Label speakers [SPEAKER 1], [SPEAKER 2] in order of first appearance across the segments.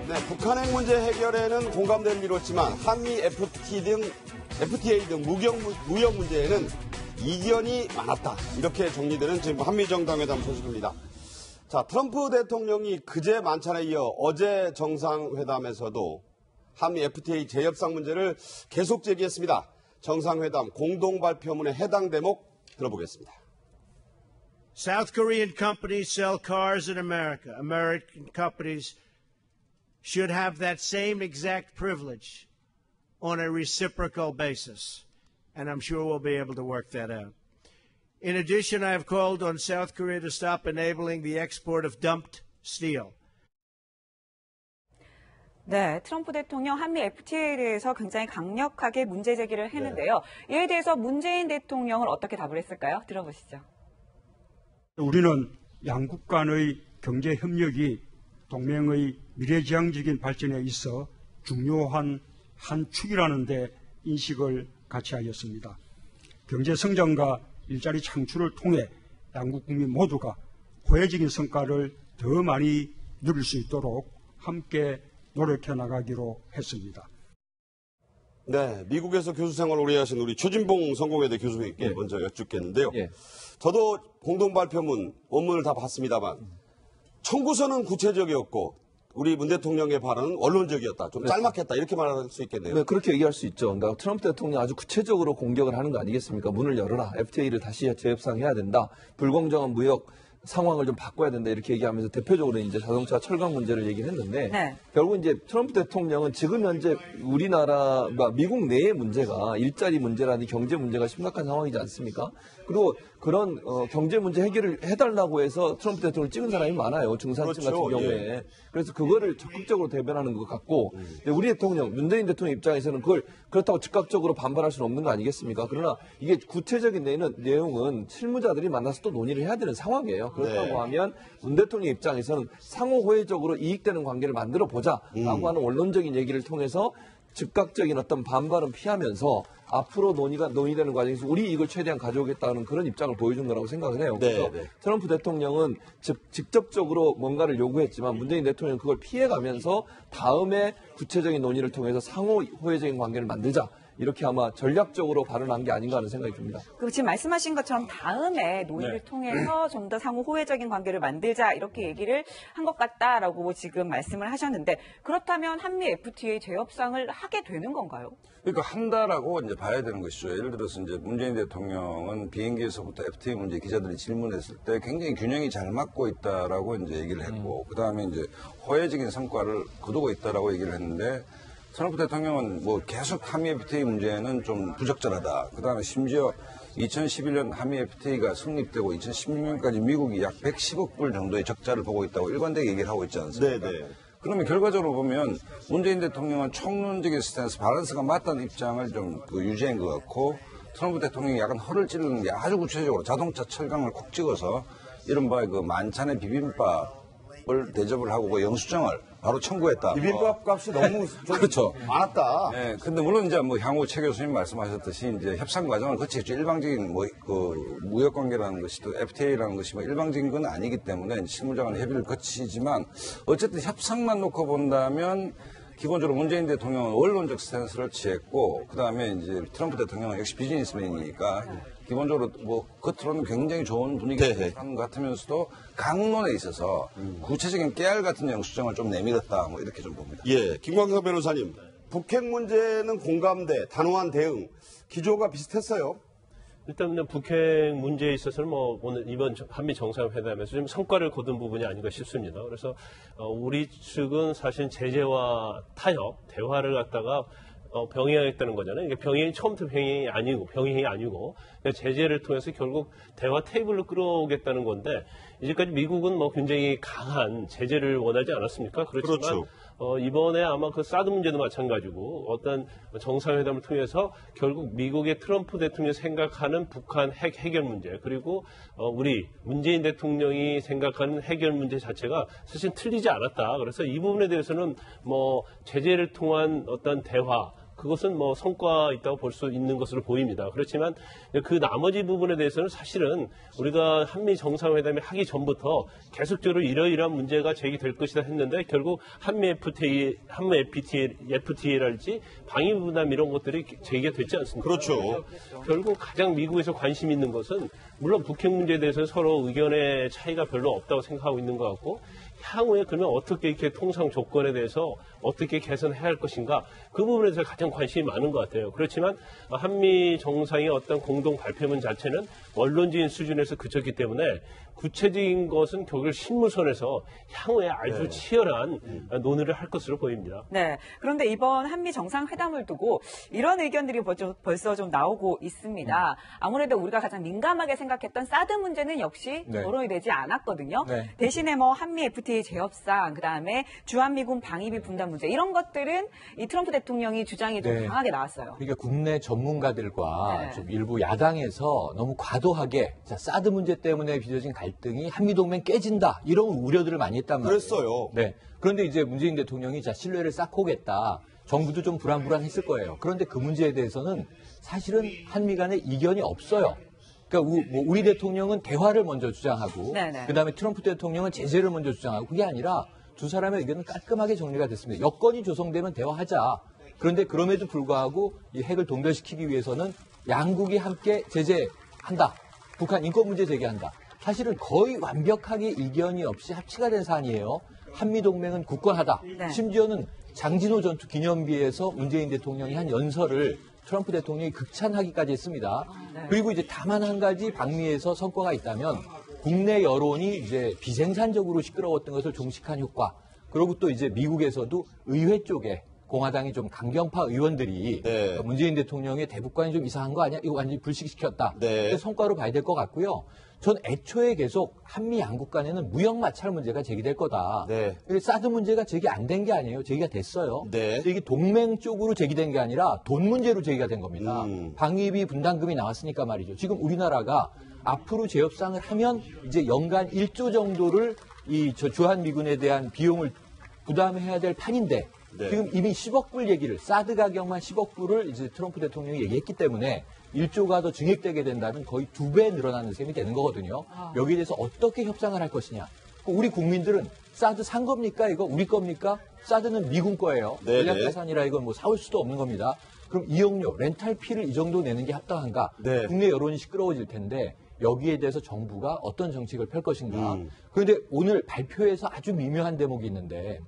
[SPEAKER 1] 네, 북한 핵 문제 해결에는 공감대를 이뤘지만 한미 FTA 등 무역 문제에는 이견이 많았다. 이렇게 정리되는 지금 한미 정상회담 소식입니다. 자, 트럼프 대통령이 그제 만찬에 이어 어제 정상회담에서도 한미 FTA 재협상 문제를 계속 제기했습니다. 정상회담 공동 발표문의 해당 대목 들어보겠습니다.
[SPEAKER 2] South Korean companies sell cars in America. American companies should have that same exact privilege on a reciprocal basis. And I'm sure we'll be able to work that out. In addition, I have called on South Korea to stop enabling the export of dumped steel.
[SPEAKER 3] 네, 트럼프 대통령 한미 FTA에 대해서 굉장히 강력하게 문제 제기를 했는데요. 이에 대해서 문재인 대통령은 어떻게 답을 했을까요? 들어보시죠.
[SPEAKER 4] 우리는 양국 간의 경제 협력이 동맹의 미래지향적인 발전에 있어 중요한 한 축이라는 데 인식을 같이 하였습니다. 경제 성장과 일자리 창출을 통해 양국 국민 모두가 호혜적인 성과를 더 많이 누릴 수 있도록 함께 노력해 나가기로 했습니다.
[SPEAKER 1] 네, 미국에서 교수 생활을 오래 하신 우리 최진봉 성공회대 교수님께 먼저 여쭙겠는데요. 저도 공동 발표문 원문을 다 봤습니다만 청구서는 구체적이었고 우리 문 대통령의 발언은 원론적이었다. 좀 짤막했다. 이렇게 말할 수 있겠네요.
[SPEAKER 5] 네, 그렇게 얘기할 수 있죠. 그러니까 트럼프 대통령 아주 구체적으로 공격을 하는 거 아니겠습니까? 문을 열어라. FTA를 다시 재협상해야 된다. 불공정한 무역 상황을 좀 바꿔야 된다. 이렇게 얘기하면서 대표적으로 이제 자동차 철강 문제를 얘기를 했는데 결국 이제 트럼프 대통령은 지금 현재 우리나라, 미국 내의 문제가 일자리 문제라든지 경제 문제가 심각한 상황이지 않습니까? 그리고 그런 경제 문제 해결을 해달라고 해서 트럼프 대통령을 찍은 사람이 많아요. 중산층 같은 경우에. 그래서 그거를 적극적으로 대변하는 것 같고 우리 대통령, 문재인 대통령 입장에서는 그걸 그렇다고 즉각적으로 반발할 수는 없는 거 아니겠습니까? 그러나 이게 구체적인 내용은 실무자들이 만나서 또 논의를 해야 되는 상황이에요. 그렇다고 하면 문 대통령 입장에서는 상호 호혜적으로 이익되는 관계를 만들어 보자라고 하는 원론적인 얘기를 통해서 즉각적인 어떤 반발은 피하면서 앞으로 논의되는 과정에서 우리 이익을 최대한 가져오겠다는 그런 입장을 보여준 거라고 생각을 해요. 그래서 트럼프 대통령은 직접적으로 뭔가를 요구했지만 문재인 대통령은 그걸 피해가면서 다음에 구체적인 논의를 통해서 상호 호혜적인 관계를 만들자. 이렇게 아마 전략적으로 발언한 게 아닌가 하는 생각이 듭니다.
[SPEAKER 3] 그리고 지금 말씀하신 것처럼 다음에 논의를 통해서 좀 더 상호 호혜적인 관계를 만들자 이렇게 얘기를 한 것 같다라고 지금 말씀을 하셨는데 그렇다면 한미 FTA 재협상을 하게 되는 건가요?
[SPEAKER 6] 그러니까 한다라고 이제 봐야 되는 것이죠. 예를 들어서 이제 문재인 대통령은 비행기에서부터 FTA 문제 기자들이 질문했을 때 굉장히 균형이 잘 맞고 있다라고 이제 얘기를 했고 그 다음에 이제 호혜적인 성과를 거두고 있다라고 얘기를 했는데. 트럼프 대통령은 뭐 계속 한미 FTA 문제는 좀 부적절하다. 그 다음에 심지어 2011년 한미 FTA가 성립되고 2016년까지 미국이 약 110억 불 정도의 적자를 보고 있다고 일관되게 얘기를 하고 있지 않습니까? 그러면 결과적으로 보면 문재인 대통령은 총론적인 스탠스, 밸런스가 맞다는 입장을 좀 유지한 것 같고 트럼프 대통령이 약간 허를 찌르는 게 아주 구체적으로 자동차 철강을 콕 찍어서 이른바 그 만찬의 비빔밥을 대접을 하고 그 영수증을 바로 청구했다.
[SPEAKER 1] 비빔밥 값이 너무
[SPEAKER 6] 그렇죠.
[SPEAKER 1] 많았다.
[SPEAKER 6] 네, 근데 물론 이제 뭐 향후 최 교수님 말씀하셨듯이 이제 협상 과정을 거치겠죠. 일방적인 무역 관계라는 것이 또 FTA라는 것이 뭐 일방적인 건 아니기 때문에 실무자간 협의를 거치지만 어쨌든 협상만 놓고 본다면 기본적으로 문재인 대통령은 원론적 스탠스를 취했고 그다음에 이제 트럼프 대통령은 역시 비즈니스맨이니까 기본적으로 뭐 겉으로는 굉장히 좋은 분위기를 하는 것 같으면서도 강론에 있어서 구체적인 깨알 같은 영수증을 좀 내밀었다 뭐 이렇게 좀 봅니다.
[SPEAKER 1] 김광석 변호사님, 북핵 문제는 공감대, 단호한 대응 기조가 비슷했어요.
[SPEAKER 7] 일단 북핵 문제에 있어서는 뭐 오늘 이번 한미 정상회담에서 좀 성과를 거둔 부분이 아닌가 싶습니다. 그래서 우리 측은 사실 제재와 타협, 대화를 갖다가 병행하겠다는 거잖아요. 이게 병행이 처음부터 병행이 아니고 제재를 통해서 결국 대화 테이블로 끌어오겠다는 건데 이제까지 미국은 뭐 굉장히 강한 제재를 원하지 않았습니까? 그렇지만 이번에 아마 그 사드 문제도 마찬가지고 어떤 정상회담을 통해서 결국 미국의 트럼프 대통령이 생각하는 북한 핵 해결 문제 그리고 우리 문재인 대통령이 생각하는 해결 문제 자체가 사실 틀리지 않았다. 그래서 이 부분에 대해서는 뭐 제재를 통한 어떤 대화 그것은 뭐 성과 있다고 볼 수 있는 것으로 보입니다. 그렇지만 그 나머지 부분에 대해서는 사실은 우리가 한미 정상회담이 하기 전부터 계속적으로 이러이러한 문제가 제기될 것이다 했는데 결국 한미 FTA랄지 방위 부담 이런 것들이 제기가 됐지 않습니까?
[SPEAKER 1] 그렇죠.
[SPEAKER 7] 결국 가장 미국에서 관심 있는 것은 물론 북핵 문제에 대해서 서로 의견의 차이가 별로 없다고 생각하고 있는 것 같고 향후에 그러면 어떻게 이렇게 통상 조건에 대해서 어떻게 개선해야 할 것인가 그 부분에 대해서 가장 관심이 많은 것 같아요. 그렇지만 한미 정상의 어떤 공동 발표문 자체는 원론적인 수준에서 그쳤기 때문에 구체적인 것은 결국 실무선에서 향후에 아주 치열한 논의를 할 것으로 보입니다.
[SPEAKER 3] 네. 그런데 이번 한미 정상회담을 두고 이런 의견들이 벌써 좀 나오고 있습니다. 아무래도 우리가 가장 민감하게 생각했던 사드 문제는 역시
[SPEAKER 5] 네.
[SPEAKER 3] 거론이 되지 않았거든요.
[SPEAKER 5] 네.
[SPEAKER 3] 대신에 뭐 한미 FTA 재협상, 그다음에 주한미군 방위비 분담 문제 이런 것들은 이 트럼프 대통령이 주장이 좀
[SPEAKER 8] 네.
[SPEAKER 3] 강하게 나왔어요.
[SPEAKER 8] 그러니까 국내 전문가들과
[SPEAKER 3] 네.
[SPEAKER 8] 좀 일부 야당에서 너무 과도하게 자, 사드 문제 때문에 빚어진 갈등이 한미동맹 깨진다 이런 우려들을 많이 했단 말이에요.
[SPEAKER 1] 그랬어요.
[SPEAKER 8] 네. 그런데 이제 문재인 대통령이 자 신뢰를 쌓고겠다. 정부도 좀 불안불안했을 거예요. 그런데 그 문제에 대해서는 사실은 한미 간에 이견이 없어요. 그러니까 우리 대통령은 대화를 먼저 주장하고
[SPEAKER 3] 네네.
[SPEAKER 8] 그다음에 트럼프 대통령은 제재를 먼저 주장하고 그게 아니라 두 사람의 의견은 깔끔하게 정리가 됐습니다. 여건이 조성되면 대화하자. 그런데 그럼에도 불구하고 이 핵을 동결시키기 위해서는 양국이 함께 제재한다. 북한 인권 문제 제기한다. 사실은 거의 완벽하게 이견이 없이 합치가 된 사안이에요. 한미동맹은 굳건하다.
[SPEAKER 3] 네.
[SPEAKER 8] 심지어는 장진호 전투 기념비에서 문재인 대통령이 한 연설을 트럼프 대통령이 극찬하기까지 했습니다.
[SPEAKER 3] 네.
[SPEAKER 8] 그리고 이제 다만 한 가지 방미에서 성과가 있다면 국내 여론이 이제 비생산적으로 시끄러웠던 것을 종식한 효과. 그리고 또 이제 미국에서도 의회 쪽에 공화당이 좀 강경파 의원들이
[SPEAKER 1] 네.
[SPEAKER 8] 문재인 대통령의 대북관이 좀 이상한 거 아니야? 이거 완전히 불식시켰다.
[SPEAKER 1] 네.
[SPEAKER 8] 그 성과로 봐야 될 것 같고요. 전 애초에 계속 한미 양국 간에는 무역 마찰 문제가 제기될 거다.
[SPEAKER 1] 네.
[SPEAKER 8] 근데 사드 문제가 제기 안 된 게 아니에요. 제기가 됐어요.
[SPEAKER 1] 네.
[SPEAKER 8] 이게 동맹 쪽으로 제기된 게 아니라 돈 문제로 제기가 된 겁니다. 방위비 분담금이 나왔으니까 말이죠. 지금 우리나라가 앞으로 재협상을 하면 이제 연간 1조 정도를 이 주한미군에 대한 비용을 부담해야 될 판인데
[SPEAKER 1] 네.
[SPEAKER 8] 지금 이미 10억 불 얘기를 사드 가격만 10억 불을 이제 트럼프 대통령이 얘기했기 때문에 1조가 더 증액되게 된다면 거의 2배 늘어나는 셈이 되는 거거든요. 여기에 대해서 어떻게 협상을 할 것이냐. 우리 국민들은 사드 산 겁니까? 이거 우리 겁니까? 사드는 미군 거예요.
[SPEAKER 1] 네네.
[SPEAKER 8] 전략자산이라 이건 뭐 사올 수도 없는 겁니다. 그럼 이용료, 렌탈피를 이 정도 내는 게 합당한가?
[SPEAKER 1] 네.
[SPEAKER 8] 국내 여론이 시끄러워질 텐데 여기에 대해서 정부가 어떤 정책을 펼 것인가. 그런데 오늘 발표에서 아주 미묘한 대목이 있는데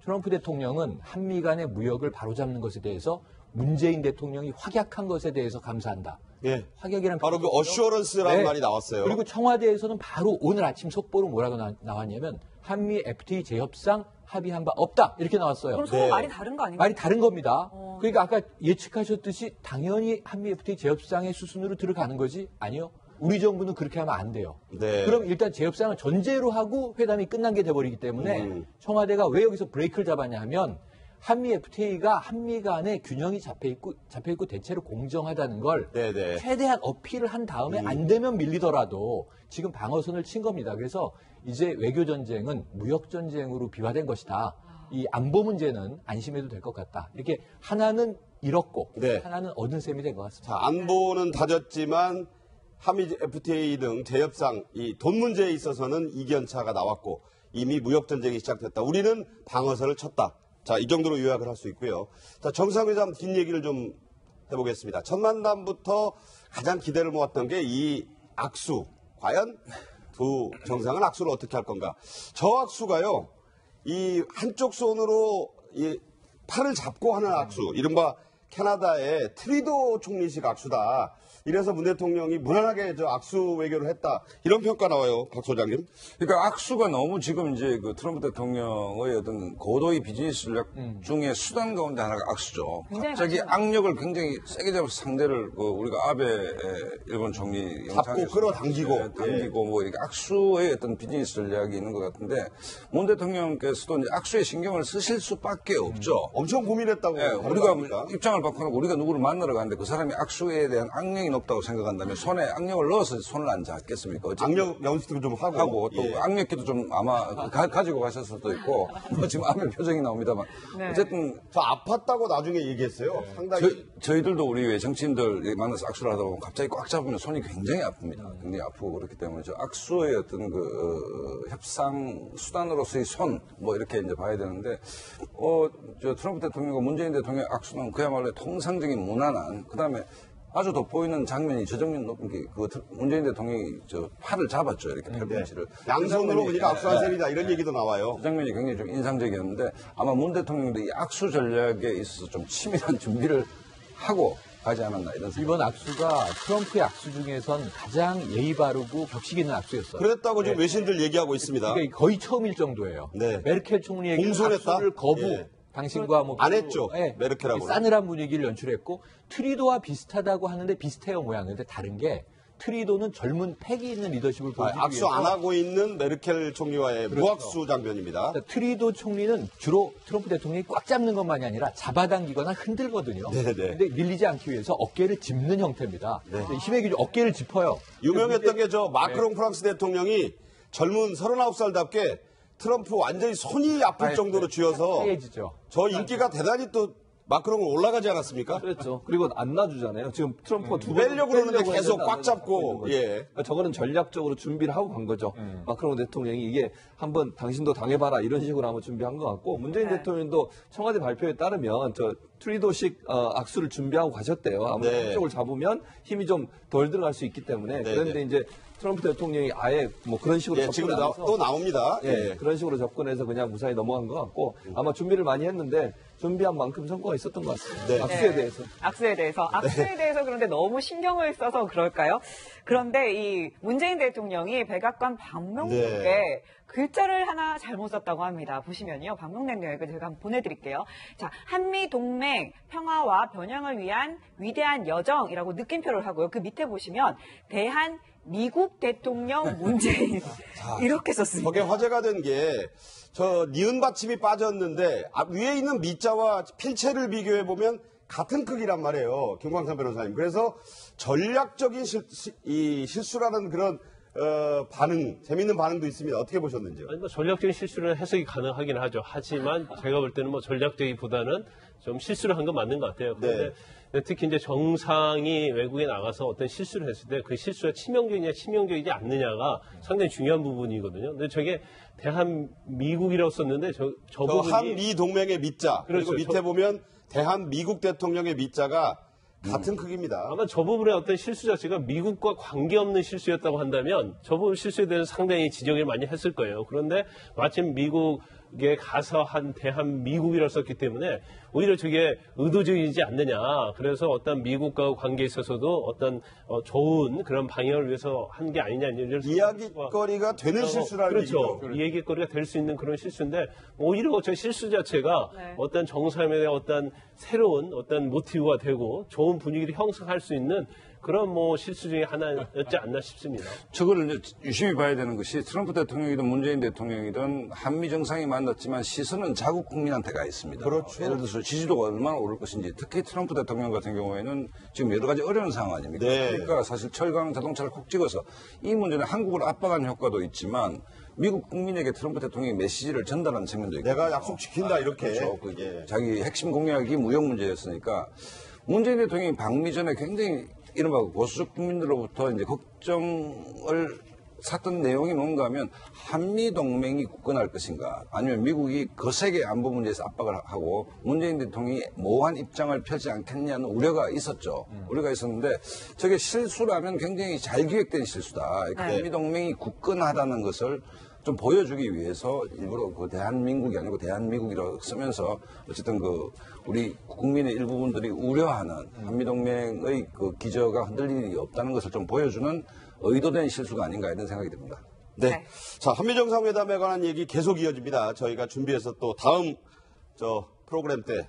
[SPEAKER 8] 트럼프 대통령은 한미 간의 무역을 바로잡는 것에 대해서 문재인 대통령이 확약한 것에 대해서 감사한다.
[SPEAKER 1] 예.
[SPEAKER 8] 확약이란
[SPEAKER 1] 바로 그 어슈어런스라는
[SPEAKER 8] 네.
[SPEAKER 1] 말이 나왔어요.
[SPEAKER 8] 그리고 청와대에서는 바로 오늘 아침 속보로 뭐라고 나왔냐면 한미 FTA 재협상 합의한 바 없다. 이렇게 나왔어요.
[SPEAKER 3] 그럼 서로
[SPEAKER 1] 네.
[SPEAKER 3] 말이 다른 거 아닌가요?
[SPEAKER 8] 말이 다른 겁니다. 그러니까 아까 예측하셨듯이 당연히 한미 FTA 재협상의 수순으로 들어가는 거지? 아니요. 우리 정부는 그렇게 하면 안 돼요.
[SPEAKER 1] 네.
[SPEAKER 8] 그럼 일단 재협상을 전제로 하고 회담이 끝난 게 돼버리기 때문에 청와대가 왜 여기서 브레이크를 잡았냐 하면 한미 FTA가 한미 간의 균형이 잡혀있고 대체로 공정하다는 걸
[SPEAKER 1] 네네.
[SPEAKER 8] 최대한 어필을 한 다음에 안 되면 밀리더라도 지금 방어선을 친 겁니다. 그래서 이제 외교 전쟁은 무역 전쟁으로 비화된 것이다. 이 안보 문제는 안심해도 될 것 같다. 이렇게 하나는 잃었고
[SPEAKER 1] 네.
[SPEAKER 8] 하나는 얻은 셈이 된 것 같습니다.
[SPEAKER 1] 자, 안보는 다졌지만 한미 FTA 등 재협상 이 돈 문제에 있어서는 이견차가 나왔고 이미 무역 전쟁이 시작됐다. 우리는 방어선을 쳤다. 자, 이 정도로 요약을 할 수 있고요. 자, 정상회담 뒷얘기를 좀 해보겠습니다. 첫 만남부터 가장 기대를 모았던 게 이 악수. 과연 두 정상은 악수를 어떻게 할 건가? 저 악수가요, 이 한쪽 손으로 이 팔을 잡고 하는 악수, 이른바 캐나다의 트리도 총리식 악수다. 이래서 문 대통령이 무난하게 저 악수 외교를 했다. 이런 평가 나와요, 박 소장님.
[SPEAKER 6] 그러니까 악수가 너무 지금 이제 그 트럼프 대통령의 어떤 고도의 비즈니스 전략 중에 수단 가운데 하나가 악수죠.
[SPEAKER 3] 굉장히
[SPEAKER 6] 갑자기
[SPEAKER 3] 맞죠.
[SPEAKER 6] 악력을 굉장히 세게 잡아서 상대를 우리가 아베 일본 총리
[SPEAKER 1] 잡고
[SPEAKER 6] 영상에서
[SPEAKER 1] 끌어당기고.
[SPEAKER 6] 당기고 뭐 이렇게 악수의 어떤 비즈니스 전략이 있는 것 같은데 문 대통령께서도 이제 악수에 신경을 쓰실 수밖에 없죠.
[SPEAKER 1] 엄청 고민했다고.
[SPEAKER 6] 예,
[SPEAKER 1] 하는
[SPEAKER 6] 우리가
[SPEAKER 1] 겁니까?
[SPEAKER 6] 입장을 입장을 바꿔놓고 우리가 누구를 만나러 가는데 그 사람이 악수에 대한 악령이 높다고 생각한다면 손에 악령을 넣어서 손을 안 잡겠습니까?
[SPEAKER 1] 악력 연습도 좀 하고
[SPEAKER 6] 또
[SPEAKER 1] 예.
[SPEAKER 6] 악력기도 좀 아마 가지고 가셨을 수도 있고 뭐 지금 암의 표정이 나옵니다만
[SPEAKER 3] 네.
[SPEAKER 6] 어쨌든
[SPEAKER 1] 저 아팠다고 나중에 얘기했어요. 상당히
[SPEAKER 6] 저희들도 우리 왜 정치인들 만나서 악수를 하다 보면 갑자기 꽉 잡으면 손이 굉장히 아픕니다. 굉장히 아프고 그렇기 때문에 저 악수의 어떤 그 협상 수단으로서의 손 뭐 이렇게 이제 봐야 되는데 저 트럼프 대통령과 문재인 대통령의 악수는 그야말로 통상적인 무난한 그다음에 아주 돋보이는 장면이 저정면 높은 게 그 문재인 대통령이 저 팔을 잡았죠. 이렇게 팔꿈치를.
[SPEAKER 1] 양손으로 보니까 악수한 셈이다 이런 얘기도 나와요.
[SPEAKER 6] 그 장면이 굉장히 좀 인상적이었는데 아마 문 대통령도 이 악수 전략에 있어서 좀 치밀한 준비를 하고 가지 않았나 이런 생각.
[SPEAKER 8] 이번 악수가 트럼프의 악수 중에선 가장 예의 바르고 격식 있는 악수였어요.
[SPEAKER 1] 그랬다고 지금 외신들 얘기하고 있습니다.
[SPEAKER 8] 그러니까 거의 처음일 정도예요.
[SPEAKER 1] 네.
[SPEAKER 8] 메르켈 총리에게
[SPEAKER 1] 공손했다?
[SPEAKER 8] 악수를 거부.
[SPEAKER 1] 예.
[SPEAKER 8] 당신과 뭐
[SPEAKER 1] 안 했죠. 메르켈하고는.
[SPEAKER 8] 싸늘한 분위기를 연출했고 트리도와 비슷하다고 하는데 비슷해요 모양인데 다른 게 트리도는 젊은 패기 있는 리더십을 보여주기
[SPEAKER 1] 악수
[SPEAKER 8] 위해서
[SPEAKER 1] 안 하고 있는 메르켈 총리와의
[SPEAKER 8] 그렇죠.
[SPEAKER 1] 무악수 장면입니다.
[SPEAKER 8] 그러니까 트리도 총리는 주로 트럼프 대통령이 꽉 잡는 것만이 아니라 잡아당기거나 흔들거든요.
[SPEAKER 1] 네네.
[SPEAKER 8] 근데 밀리지 않기 위해서 어깨를 짚는 형태입니다. 힘의 기준 어깨를 짚어요.
[SPEAKER 1] 유명했던 게 저 마크롱 프랑스 대통령이 젊은 39살답게 트럼프 완전히 손이 아플 정도로 쥐어서
[SPEAKER 8] 하얘지죠.
[SPEAKER 1] 저 인기가 대단히 또 마크롱은 올라가지 않았습니까?
[SPEAKER 5] 그렇죠. 그리고 안 놔주잖아요. 지금 트럼프가 두 번
[SPEAKER 1] 빼려고 그러는데
[SPEAKER 5] 빼려고
[SPEAKER 1] 계속
[SPEAKER 5] 했는데
[SPEAKER 1] 꽉 잡고,
[SPEAKER 5] 안 놔주고 있는 거죠.
[SPEAKER 1] 예.
[SPEAKER 5] 그러니까 저거는 전략적으로 준비를 하고 간 거죠. 마크롱 대통령이 이게 한번 당신도 당해봐라 이런 식으로 한번 준비한 것 같고 문재인 대통령도 청와대 발표에 따르면 저 트리도식 악수를 준비하고 가셨대요. 아무래도
[SPEAKER 1] 네.
[SPEAKER 5] 한쪽을 잡으면 힘이 좀 덜 들어갈 수 있기 때문에 그런데 이제 트럼프 대통령이 아예 뭐 그런 식으로
[SPEAKER 1] 예, 지금
[SPEAKER 5] 접근하면서
[SPEAKER 1] 또 나옵니다.
[SPEAKER 5] 예,
[SPEAKER 1] 예.
[SPEAKER 5] 그런 식으로 접근해서 그냥 무사히 넘어간 것 같고 아마 준비를 많이 했는데 준비한 만큼 성과가 있었던 것 같습니다.
[SPEAKER 1] 네.
[SPEAKER 5] 악수에 대해서.
[SPEAKER 3] 악수에 대해서 그런데 너무 신경을 써서 그럴까요? 그런데 이 문재인 대통령이 백악관 방명록에
[SPEAKER 1] 네.
[SPEAKER 3] 글자를 하나 잘못 썼다고 합니다. 보시면요. 방명록 내역을 제가 한번 보내드릴게요. 자, 한미 동맹 평화와 번영을 위한 위대한 여정이라고 느낌표를 하고요. 그 밑에 보시면 대한 미국 대통령 문재인 이렇게 썼습니다.
[SPEAKER 1] 저게 화제가 된 게 저 니은 받침이 빠졌는데 위에 있는 미자와 필체를 비교해 보면 같은 크기란 말이에요. 김광삼 변호사님. 그래서 전략적인 실수라는 그런 반응, 재밌는 반응도 있습니다. 어떻게 보셨는지요?
[SPEAKER 7] 아니, 뭐 전략적인 실수는 해석이 가능하긴 하죠. 하지만 제가 볼 때는 뭐 전략적이보다는 좀 실수를 한 건 맞는 것 같아요. 그런데 특히 이제 정상이 외국에 나가서 어떤 실수를 했을 때 그 실수가 치명적이냐 치명적이지 않느냐가 상당히 중요한 부분이거든요. 근데 저게 대한미국이라고 썼는데 저 부분이
[SPEAKER 1] 한미 동맹의 미자 그리고
[SPEAKER 7] 그렇죠.
[SPEAKER 1] 밑에 보면 대한미국 대통령의 미자가 같은 크기입니다.
[SPEAKER 7] 아마 저 부분의 어떤 실수 자체가 미국과 관계없는 실수였다고 한다면 저 부분 실수에 대해서 상당히 지적을 많이 했을 거예요. 그런데 마침 미국에 가서 한 대한미국이라고 썼기 때문에 오히려 저게 의도적이지 않느냐. 그래서 어떤 미국과 관계에 있어서도 어떤 좋은 그런 방향을 위해서 한 게 아니냐.
[SPEAKER 1] 이야기거리가 되는 실수라는
[SPEAKER 7] 그렇죠.
[SPEAKER 1] 얘기죠.
[SPEAKER 7] 이야기거리가 될 수 있는 그런 실수인데 오히려 저 실수 자체가 어떤 정상에 대한 어떤 새로운 어떤 모티브가 되고 좋은 분위기를 형성할 수 있는 그런 뭐 실수 중에 하나였지 않나 싶습니다.
[SPEAKER 6] 저거를 이제 유심히 봐야 되는 것이 트럼프 대통령이든 문재인 대통령이든 한미 정상이 만났지만 시선은 자국 국민한테 가 있습니다.
[SPEAKER 1] 그렇죠.
[SPEAKER 6] 예를 들어서 지지도가 얼마나 오를 것인지 특히 트럼프 대통령 같은 경우에는 지금 여러 가지 어려운 상황 아닙니까?
[SPEAKER 1] 네.
[SPEAKER 6] 그러니까 사실 철강 자동차를 콕 찍어서 이 문제는 한국을 압박하는 효과도 있지만 미국 국민에게 트럼프 대통령이 메시지를 전달하는 측면도 있고
[SPEAKER 1] 내가 약속 지킨다 이렇게.
[SPEAKER 6] 그렇죠. 자기 핵심 공약이 무역 문제였으니까 문재인 대통령이 방미 전에 굉장히 이른바 보수적 국민들로부터 이제 걱정을 샀던 내용이 뭔가 하면 한미 동맹이 굳건할 것인가 아니면 미국이 거세게 안보 문제에서 압박을 하고 문재인 대통령이 모호한 입장을 펴지 않겠냐는 우려가 있었죠. 우려가 있었는데 저게 실수라면 굉장히 잘 기획된 실수다. 한미 동맹이 굳건하다는 것을 좀 보여주기 위해서 일부러 그 대한민국이 아니고 대한미국이라고 쓰면서 어쨌든 그 우리 국민의 일부분들이 우려하는 한미동맹의 그 기저가 흔들릴 일이 없다는 것을 좀 보여주는 의도된 실수가 아닌가 이런 생각이 듭니다.
[SPEAKER 1] 네. 자, 한미정상회담에 관한 얘기 계속 이어집니다. 저희가 준비해서 또 다음 프로그램 때